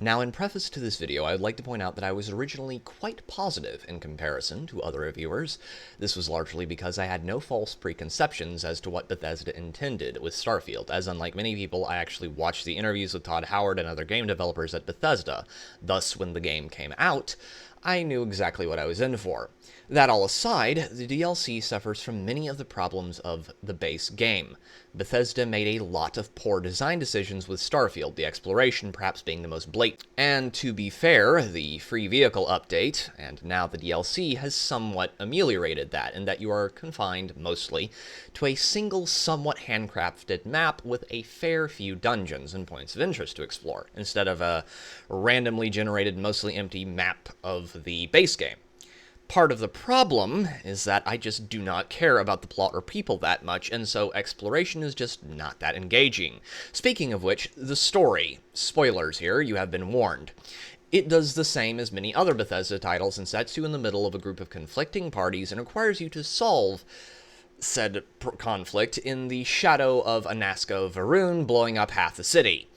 Now, in preface to this video, I would like to point out that I was originally quite positive in comparison to other reviewers. This was largely because I had no false preconceptions as to what Bethesda intended with Starfield, as unlike many people, I actually watched the interviews with Todd Howard and other game developers at Bethesda. Thus, when the game came out, I knew exactly what I was in for. That all aside, the DLC suffers from many of the problems of the base game. Bethesda made a lot of poor design decisions with Starfield, the exploration perhaps being the most blatant. And to be fair, the free vehicle update, and now the DLC, has somewhat ameliorated that, in that you are confined, mostly, to a single, somewhat handcrafted map with a fair few dungeons and points of interest to explore, instead of a randomly generated, mostly empty map of the base game. Part of the problem is that I just do not care about the plot or people that much, and so exploration is just not that engaging. Speaking of which, the story. Spoilers here, you have been warned. It does the same as many other Bethesda titles and sets you in the middle of a group of conflicting parties and requires you to solve said conflict in the shadow of Anaska Varun blowing up half the city.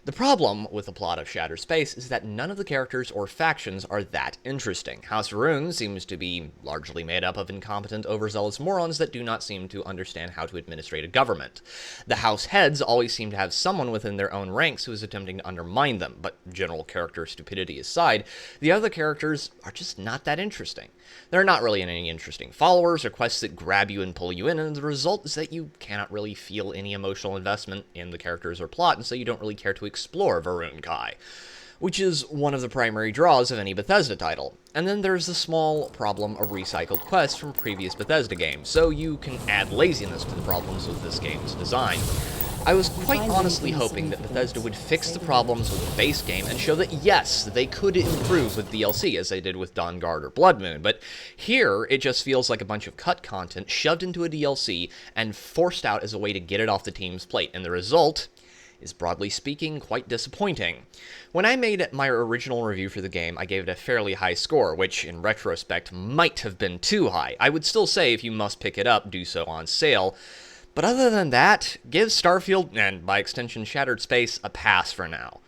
The problem with the plot of Shattered Space is that none of the characters or factions are that interesting. House Varun seems to be largely made up of incompetent, overzealous morons that do not seem to understand how to administrate a government. The House heads always seem to have someone within their own ranks who is attempting to undermine them, but general character stupidity aside, the other characters are just not that interesting. There are not really any interesting followers or quests that grab you and pull you in, and the result is that you cannot really feel any emotional investment in the characters or plot, and so you don't really care to explore Varun Kai, which is one of the primary draws of any Bethesda title. And then there's the small problem of recycled quests from previous Bethesda games, so you can add laziness to the problems with this game's design. I was quite honestly hoping that Bethesda would fix the problems with the base game and show that yes, they could improve with DLC as they did with Dawnguard or Blood Moon, but here it just feels like a bunch of cut content shoved into a DLC and forced out as a way to get it off the team's plate, and the result is, broadly speaking, quite disappointing. When I made my original review for the game, I gave it a fairly high score, which, in retrospect, might have been too high. I would still say if you must pick it up, do so on sale. But other than that, give Starfield, and by extension Shattered Space, a pass for now.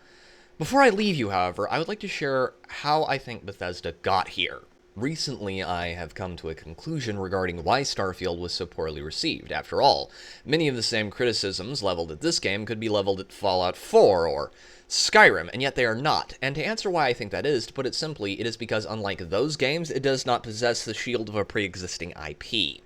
Before I leave you, however, I would like to share how I think Bethesda got here. Recently, I have come to a conclusion regarding why Starfield was so poorly received. After all, many of the same criticisms leveled at this game could be leveled at Fallout 4 or Skyrim, and yet they are not. And to answer why I think that is, to put it simply, it is because unlike those games, it does not possess the shield of a pre-existing IP.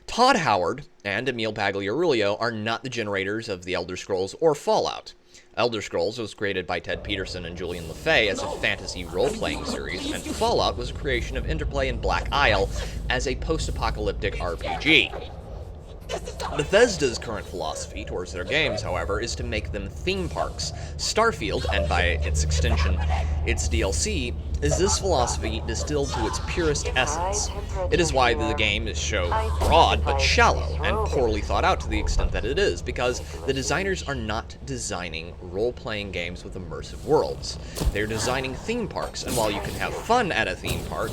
Todd Howard and Emil Pagliarulo are not the generators of The Elder Scrolls or Fallout. Elder Scrolls was created by Ted Peterson and Julian LeFay as a fantasy role-playing series, and Fallout was a creation of Interplay and Black Isle as a post-apocalyptic RPG. Bethesda's current philosophy towards their games, however, is to make them theme parks. Starfield, and by its extension, its DLC, is this philosophy distilled to its purest essence. It is why the game is so broad but shallow, and poorly thought out to the extent that it is, because the designers are not designing role-playing games with immersive worlds. They're designing theme parks, and while you can have fun at a theme park,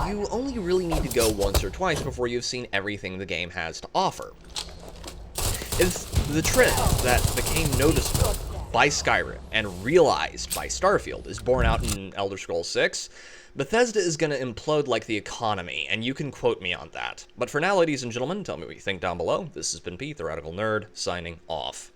you only really need to go once or twice before you've seen everything the game has to offer. If the trend that became noticeable by Skyrim and realized by Starfield is borne out in Elder Scrolls 6, Bethesda is going to implode like the economy, and you can quote me on that. But for now, ladies and gentlemen, tell me what you think down below. This has been Pete, the Radical Nerd, signing off.